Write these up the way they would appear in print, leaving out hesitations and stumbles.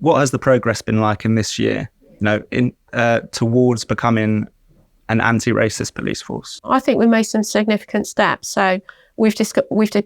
What has the progress been like in this year, towards becoming an anti-racist police force? I think we made some significant steps. So we've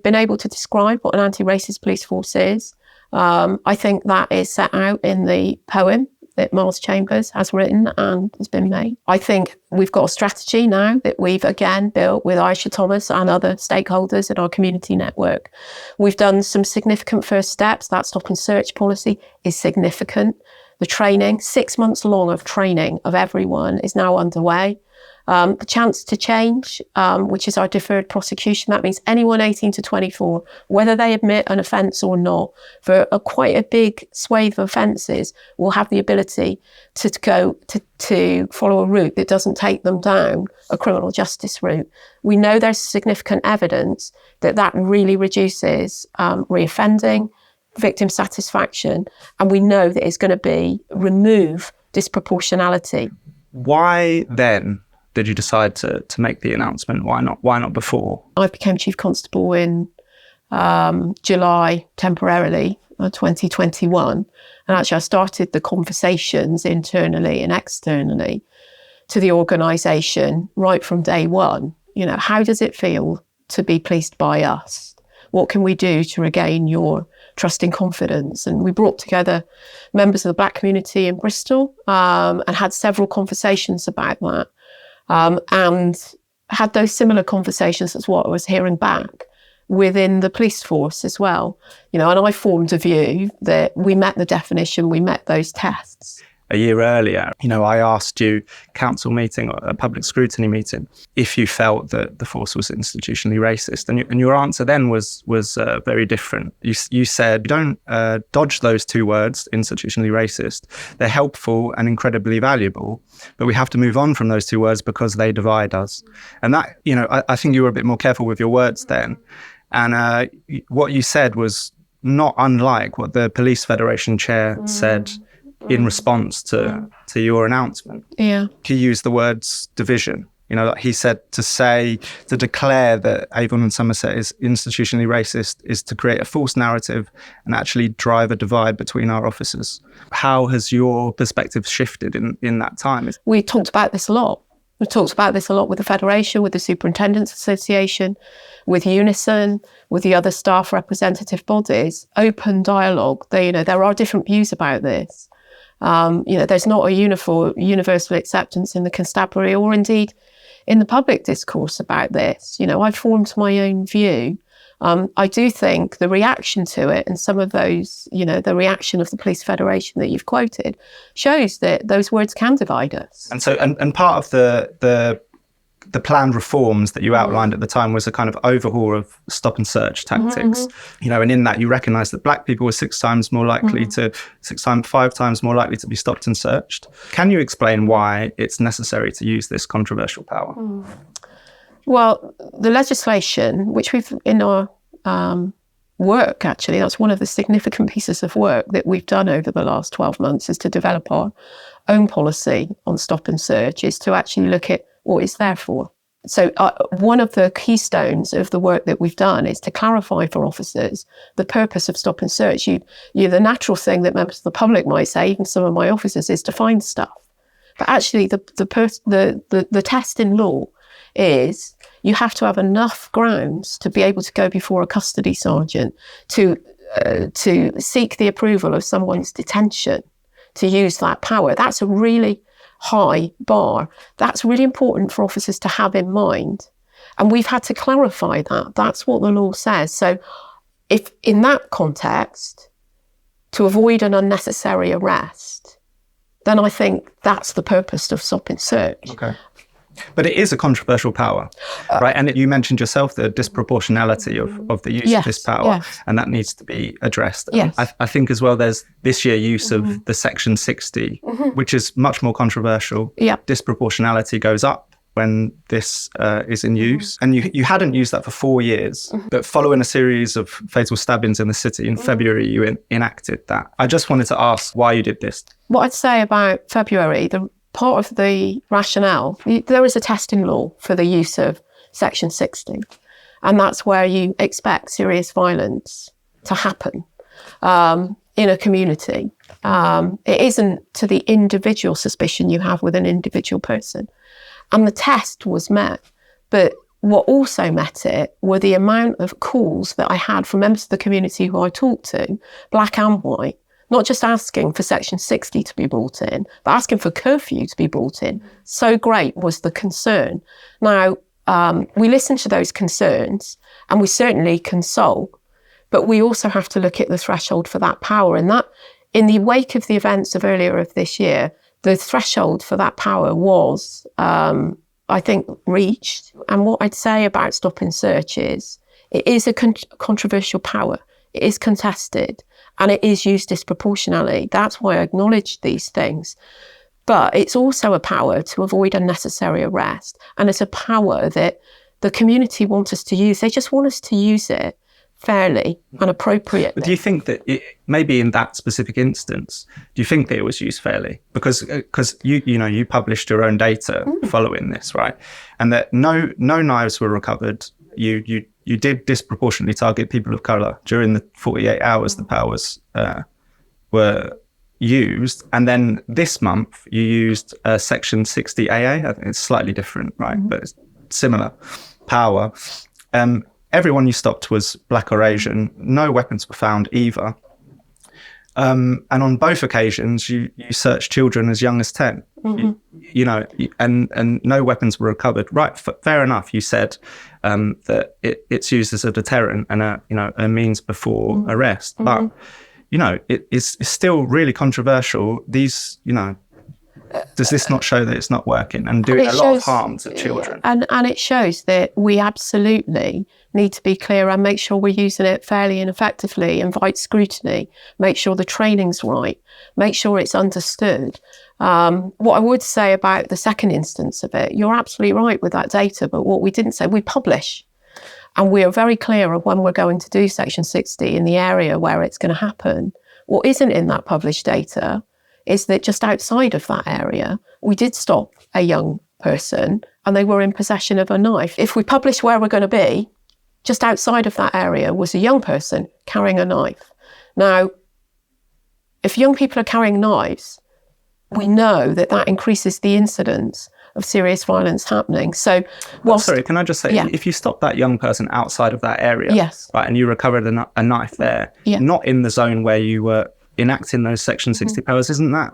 been able to describe what an anti-racist police force is. I think that is set out in the poem that Miles Chambers has written and has been made. I think we've got a strategy now that we've again built with Aisha Thomas and other stakeholders in our community network. We've done some significant first steps. That stop and search policy is significant. The training, 6 months long of training of everyone, is now underway. The chance to change, which is our deferred prosecution. That means anyone 18 to 24, whether they admit an offence or not, for quite a big swathe of offences, will have the ability to go to follow a route that doesn't take them down a criminal justice route. We know there's significant evidence that really reduces reoffending, victim satisfaction, and we know that it's going to remove disproportionality. Why then did you decide to make the announcement? Why not before? I became Chief Constable in July temporarily, 2021. And actually I started the conversations internally and externally to the organisation right from day one. How does it feel to be policed by us? What can we do to regain your trust and confidence? And we brought together members of the Black community in Bristol and had several conversations about that. And had those similar conversations as what I was hearing back within the police force as well. And I formed a view that we met the definition, we met those tests. A year earlier, I asked you, council meeting, or a public scrutiny meeting, if you felt that the force was institutionally racist. And your answer then was very different. You said, don't dodge those two words, institutionally racist. They're helpful and incredibly valuable, but we have to move on from those two words because they divide us. And that, I think you were a bit more careful with your words then. And what you said was not unlike what the Police Federation chair said in response to your announcement. Yeah. He used the words division. He said to declare that Avon and Somerset is institutionally racist is to create a false narrative and actually drive a divide between our officers. How has your perspective shifted in that time? We talked about this a lot. We talked about this a lot with the Federation, with the Superintendents Association, with Unison, with the other staff representative bodies. Open dialogue. There are different views about this. There's not a universal acceptance in the constabulary or indeed in the public discourse about this. I've formed my own view. I do think the reaction to it and some of those, the reaction of the Police Federation that you've quoted shows that those words can divide us. And so, and part of the planned reforms that you outlined at the time was a kind of overhaul of stop and search tactics, and in that you recognise that Black people were 5 times more likely to be stopped and searched. Can you explain why it's necessary to use this controversial power? Well, the legislation, which we've in our work, actually, that's one of the significant pieces of work that we've done over the last 12 months, is to develop our own policy on stop and search, is to actually look at what it's there for. So one of the keystones of the work that we've done is to clarify for officers the purpose of stop and search. The natural thing that members of the public might say, even some of my officers, is to find stuff. But actually the test in law is you have to have enough grounds to be able to go before a custody sergeant to seek the approval of someone's detention to use that power. That's a really high bar. That's really important for officers to have in mind. And we've had to clarify that. That's what the law says. So if in that context, to avoid an unnecessary arrest, then I think that's the purpose of stop and search. Okay. But it is a controversial power, right? And you mentioned yourself the disproportionality of the use of this power, and that needs to be addressed. Yes. I think as well there's this year use of the Section 60, which is much more controversial. Yeah. Disproportionality goes up when this is in use. And you hadn't used that for 4 years, but following a series of fatal stabbings in the city in February, you enacted that. I just wanted to ask why you did this. What I'd say about February, part of the rationale, there is a testing law for the use of Section 60, and that's where you expect serious violence to happen. in a community. It isn't to the individual suspicion you have with an individual person. And the test was met. But what also met it were the amount of calls that I had from members of the community who I talked to, black and white, not just asking for Section 60 to be brought in, but asking for curfew to be brought in. So great was the concern. Now, we listen to those concerns and we certainly console, but we also have to look at the threshold for that power. And that, in the wake of the events of earlier of this year, the threshold for that power was, I think, reached. And what I'd say about stop and search is, it is a controversial power. It is contested and it is used disproportionately. That's why I acknowledge these things. But it's also a power to avoid unnecessary arrest. And it's a power that the community want us to use. They just want us to use it fairly and appropriately. But do you think that maybe in that specific instance, do you think that it was used fairly? Because you published your own data following this, right? And that no knives were recovered. You did disproportionately target people of colour during the 48 hours the powers were used. And then this month you used Section 60 AA. I think it's slightly different, right? But it's similar power. Everyone you stopped was black or Asian. No weapons were found either. And on both occasions, you searched children as young as 10. And no weapons were recovered. Right, fair enough. You said that it's used as a deterrent and a means before arrest. But it's still really controversial. These, does this not show that it's not working and doing a lot of harm to children? And it shows that we absolutely need to be clear and make sure we're using it fairly and effectively, invite scrutiny, make sure the training's right, make sure it's understood. What I would say about the second instance of it, you're absolutely right with that data, but what we didn't say, we publish. And we are very clear of when we're going to do Section 60 in the area where it's going to happen. What isn't in that published data is that just outside of that area, we did stop a young person and they were in possession of a knife. If we publish where we're going to be, just outside of that area was a young person carrying a knife. Now, if young people are carrying knives, we know that increases the incidence of serious violence happening. So, sorry, can I just say, if you stop that young person outside of that area, right, and you recovered a knife there, not in the zone where you were enacting those Section 60 powers, isn't that,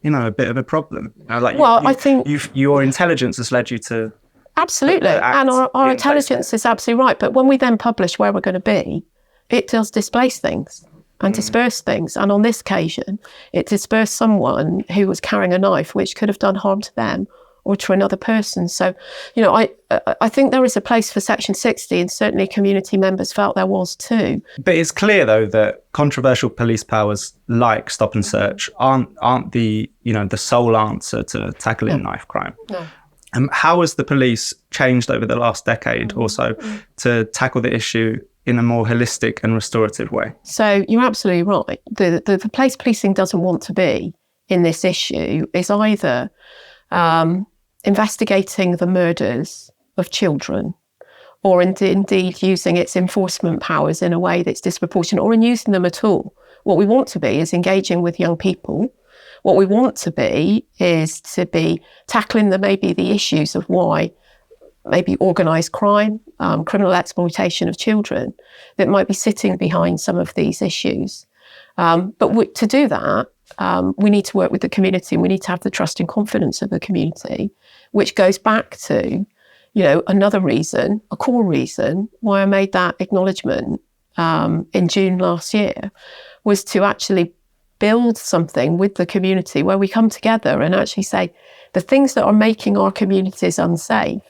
a bit of a problem? I think your intelligence has led you to... Absolutely, and our intelligence is absolutely right. But when we then publish where we're going to be, it does displace things and disperse things. And on this occasion, it dispersed someone who was carrying a knife, which could have done harm to them or to another person. So, I think there is a place for Section 60, and certainly community members felt there was too. But it's clear, though, that controversial police powers like stop and search aren't the sole answer to tackling knife crime. No. How has the police changed over the last decade or so to tackle the issue in a more holistic and restorative way? So you're absolutely right. The place policing doesn't want to be in this issue is either investigating the murders of children, or indeed using its enforcement powers in a way that's disproportionate, or in using them at all. What we want to be is engaging with young people. What we want to be is to be tackling the issues of why maybe organised crime, criminal exploitation of children that might be sitting behind some of these issues. But to do that, we need to work with the community, and we need to have the trust and confidence of the community, which goes back to, another reason, a core reason why I made that acknowledgement in June last year, was to actually build something with the community where we come together and actually say the things that are making our communities unsafe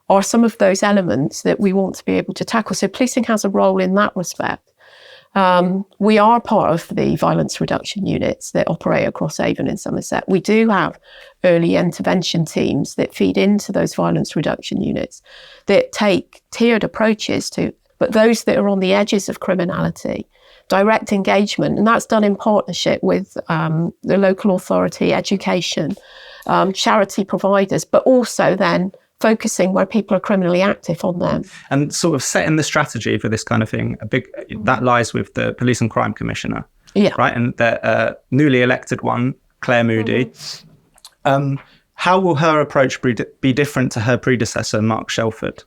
are some of those elements that we want to be able to tackle. So policing has a role in that respect. We are part of the violence reduction units that operate across Avon and Somerset. We do have early intervention teams that feed into those violence reduction units that take tiered approaches to, but those that are on the edges of criminality, direct engagement, and that's done in partnership with the local authority, education, charity providers, but also then focusing where people are criminally active on them. And sort of setting the strategy for this kind of thing, that lies with the Police and Crime Commissioner. Yeah. right? And the newly elected one, Claire Moody. How will her approach be different to her predecessor, Mark Shelford?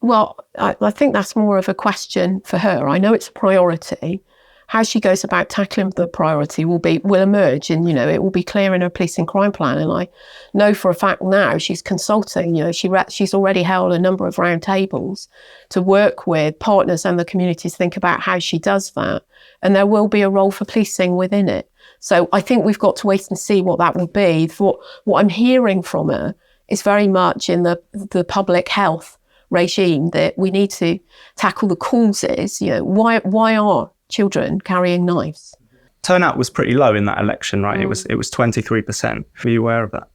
Well, I think that's more of a question for her. I know it's a priority. How she goes about tackling the priority will emerge, and it will be clear in her policing crime plan. And I know for a fact now she's consulting. She's already held a number of round tables to work with partners and the community to think about how she does that. And there will be a role for policing within it. So I think we've got to wait and see what that will be. For what I'm hearing from her is very much in the public health regime that we need to tackle the causes. Why are children carrying knives? Turnout was pretty low in that election, right? It was 23%. Were you aware of that?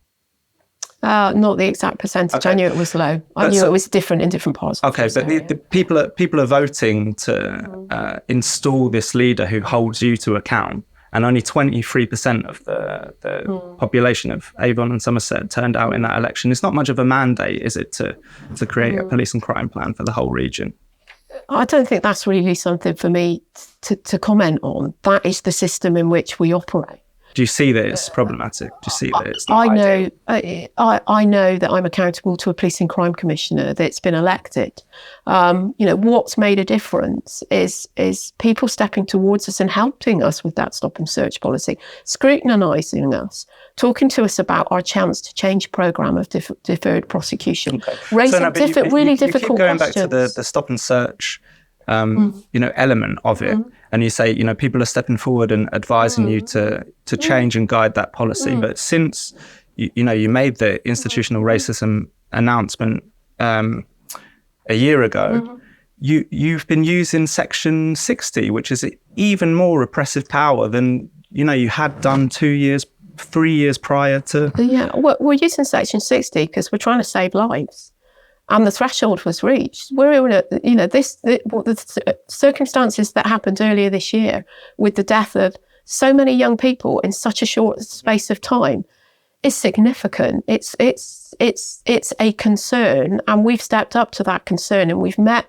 Not the exact percentage. Okay. I knew it was low. I knew it was different in different parts. Okay, but the people are voting to install this leader who holds you to account, and only 23% of the population of Avon and Somerset turned out in that election. It's not much of a mandate, is it, to create a police and crime plan for the whole region? I don't think that's really something for me to comment on. That is the system in which we operate. Do you see that it's problematic? Do you see that it's not ideal? I know that I'm accountable to a police and crime commissioner that's been elected. What's made a difference is people stepping towards us and helping us with that stop and search policy, scrutinising us, talking to us about our chance to change programme of deferred prosecution, raising really difficult questions. Going back to the stop and search element of it, and you say people are stepping forward and advising you to change and guide that policy. But since you made the institutional racism announcement a year ago, you've been using Section 60, which is even more repressive power than you had done 3 years prior to. Yeah, we're using Section 60 because we're trying to save lives. And the threshold was reached. We're in the circumstances that happened earlier this year with the death of so many young people in such a short space of time is significant. It's a concern, and we've stepped up to that concern, and we've met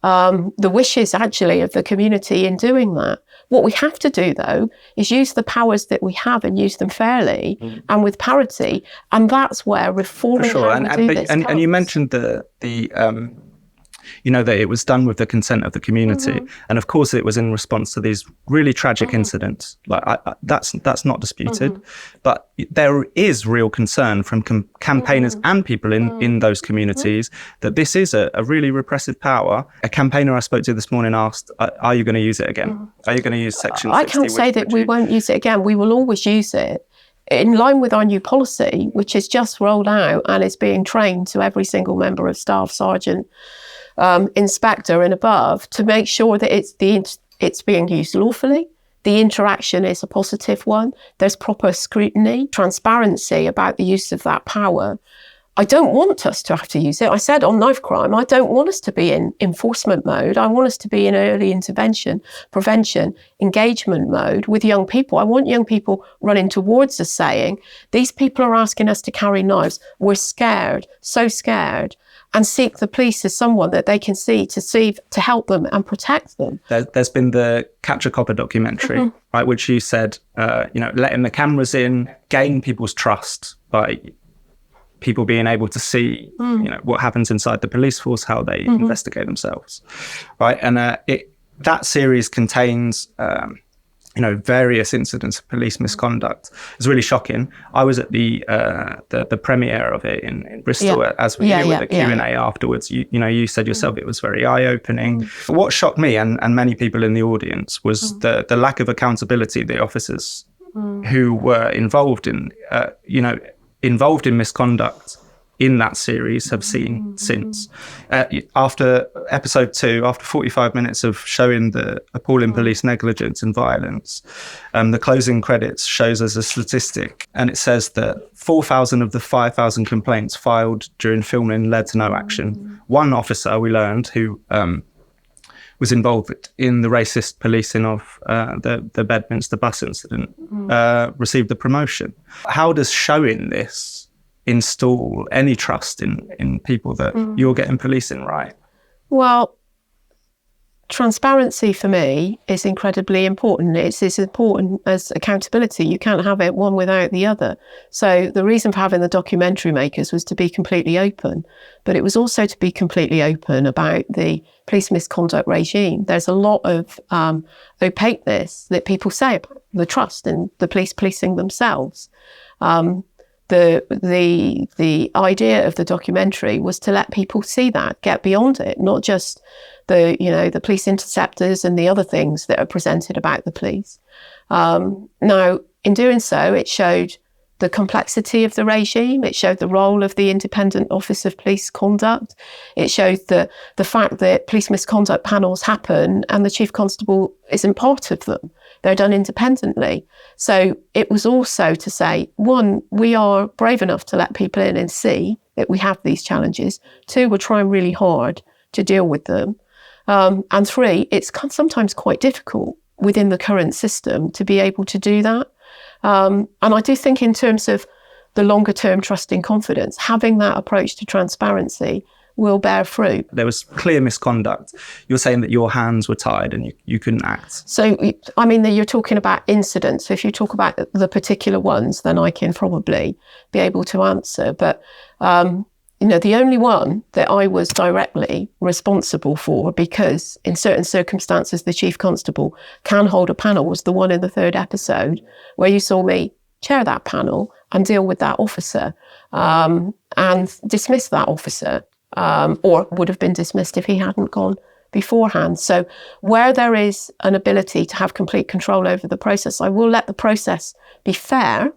the wishes actually of the community in doing that. What we have to do, though, is use the powers that we have and use them fairly and with parity. And that's where reforming how we do this comes. And you mentioned that it was done with the consent of the community. And of course, it was in response to these really tragic incidents. That's not disputed. But there is real concern from campaigners and people in those communities that this is a really repressive power. A campaigner I spoke to this morning asked, are you going to use it again? Are you going to use Section 60? I can't say that we won't use it again. We will always use it in line with our new policy, which is just rolled out and is being trained to every single member of staff, sergeant, inspector and above, to make sure that it's being used lawfully. The interaction is a positive one. There's proper scrutiny, transparency about the use of that power. I don't want us to have to use it. I said on knife crime, I don't want us to be in enforcement mode. I want us to be in early intervention, prevention, engagement mode with young people. I want young people running towards us saying, these people are asking us to carry knives. We're scared, so scared. And seek the police as someone that they can see to help them and protect them. There's been the Catch a Copper documentary, right, which you said, letting the cameras in, gain people's trust by people being able to see, what happens inside the police force, how they investigate themselves, right? And that series contains various incidents of police misconduct. It's really shocking. I was at the premiere of it in Bristol, as we with the Q&A afterwards. You said yourself it was very eye-opening. What shocked me and many people in the audience was the lack of accountability the officers who were involved in misconduct in that series have seen since. After episode 2, after 45 minutes of showing the appalling police negligence and violence, the closing credits shows us a statistic, and it says that 4,000 of the 5,000 complaints filed during filming led to no action. One officer, we learned, who was involved in the racist policing of the Bedminster bus incident, received the promotion. How does showing this install any trust in people that you're getting policing right? Well, Transparency for me is incredibly important. It's as important as accountability. You can't have it one without the other. So the reason for having the documentary makers was to be completely open, but it was also to be completely open about the police misconduct regime. There's a lot of opaqueness that people say about the trust in the police policing themselves. The idea of the documentary was to let people see that, get beyond it, not just the police interceptors and the other things that are presented about the police. Now, in doing so, it showed the complexity of the regime. It showed the role of the Independent Office of Police Conduct. It showed the fact that police misconduct panels happen and the Chief Constable isn't part of them. They're done independently. So it was also to say, one, we are brave enough to let people in and see that we have these challenges. Two, we're trying really hard to deal with them. And three, it's sometimes quite difficult within the current system to be able to do that. And I do think in terms of the longer term trust and confidence, having that approach to transparency will bear fruit. There was clear misconduct. You're saying that your hands were tied and you couldn't act. So, I mean, you're talking about incidents. So if you talk about the particular ones, then I can probably be able to answer. But, the only one that I was directly responsible for, because in certain circumstances, the Chief Constable can hold a panel, was the one in the third episode where you saw me chair that panel and deal with that officer and dismiss that officer. Or would have been dismissed if he hadn't gone beforehand. So where there is an ability to have complete control over the process, I will let the process be fair,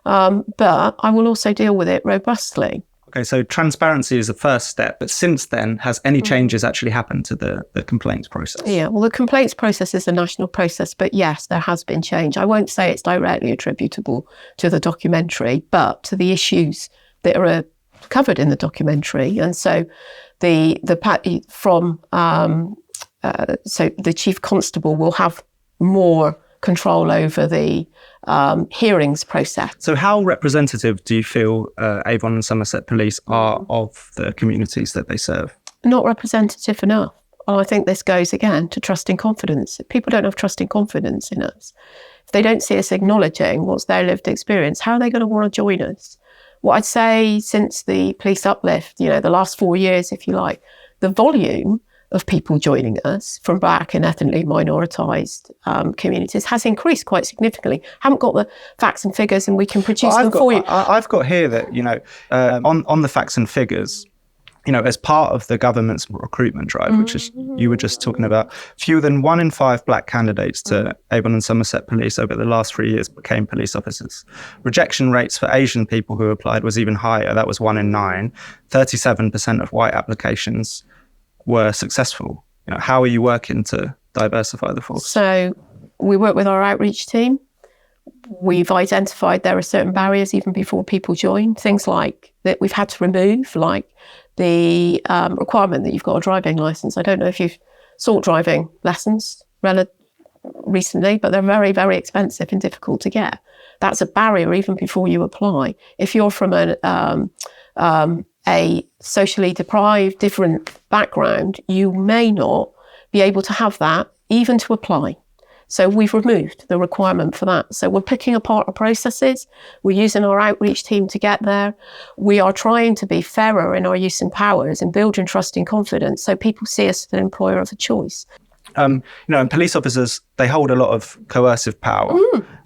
but I will also deal with it robustly. Okay, so transparency is the first step, but since then, has any changes actually happened to the complaints process? Yeah, well, the complaints process is a national process, but yes, there has been change. I won't say it's directly attributable to the documentary, but to the issues that are covered in the documentary. And so the Chief Constable will have more control over the hearings process. So how representative do you feel Avon and Somerset Police are of the communities that they serve? Not representative enough. And I think this goes again to trust and confidence. If people don't have trust and confidence in us, if they don't see us acknowledging what's their lived experience, how are they going to want to join us? What I'd say since the police uplift, the last 4 years, if you like, the volume of people joining us from black and ethnically minoritised communities has increased quite significantly. Haven't got the facts and figures, and we can produce them for you. I've got here that, on the facts and figures, as part of the government's recruitment drive, which is you were just talking about, fewer than 1 in 5 black candidates to Avon and Somerset Police over the last 3 years became police officers. Rejection rates for Asian people who applied was even higher. That was 1 in 9. 37% of white applications were successful. How are you working to diversify the force? So we work with our outreach team. We've identified there are certain barriers even before people join. Things like that we've had to remove, like the requirement that you've got a driving licence. I don't know if you've sought driving lessons recently, but they're very, very expensive and difficult to get. That's a barrier even before you apply. If you're from a socially deprived, different background, you may not be able to have that even to apply. So we've removed the requirement for that. So we're picking apart our processes. We're using our outreach team to get there. We are trying to be fairer in our use and powers and building trust and confidence so people see us as an employer of a choice. And police officers, they hold a lot of coercive power,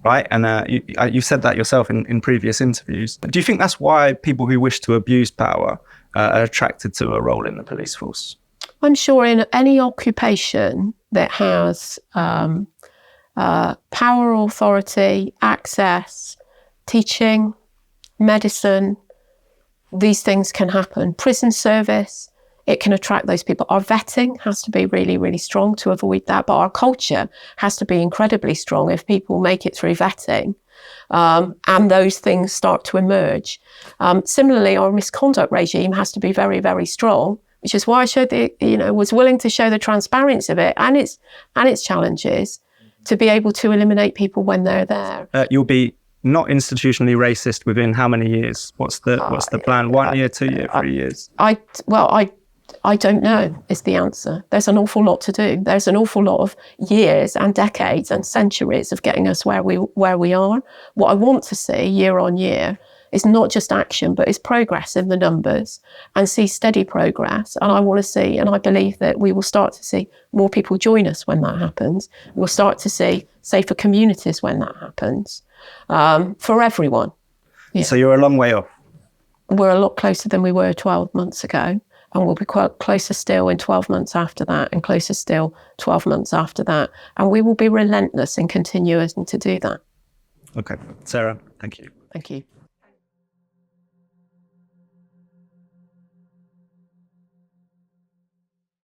right? And you said that yourself in previous interviews. Do you think that's why people who wish to abuse power are attracted to a role in the police force? I'm sure in any occupation that has power, authority, access, teaching, medicine, these things can happen. Prison service, it can attract those people. Our vetting has to be really, really strong to avoid that. But our culture has to be incredibly strong if people make it through vetting and those things start to emerge. Similarly, our misconduct regime has to be very, very strong, which is why I showed was willing to show the transparency of it and its challenges to be able to eliminate people when they're there. You'll be not institutionally racist within how many years? What's the plan? 1 year, 2 years, 3 years? I don't know is the answer. There's an awful lot to do. There's an awful lot of years and decades and centuries of getting us where we are. What I want to see year on year is not just action, but is progress in the numbers, and see steady progress. And I want to see, and I believe that we will start to see more people join us when that happens. We'll start to see safer communities when that happens, for everyone. Yeah. So you're a long way off. We're a lot closer than we were 12 months ago, and we'll be quite closer still in 12 months after that, and closer still 12 months after that. And we will be relentless in continuing to do that. Okay. Sarah, thank you. Thank you.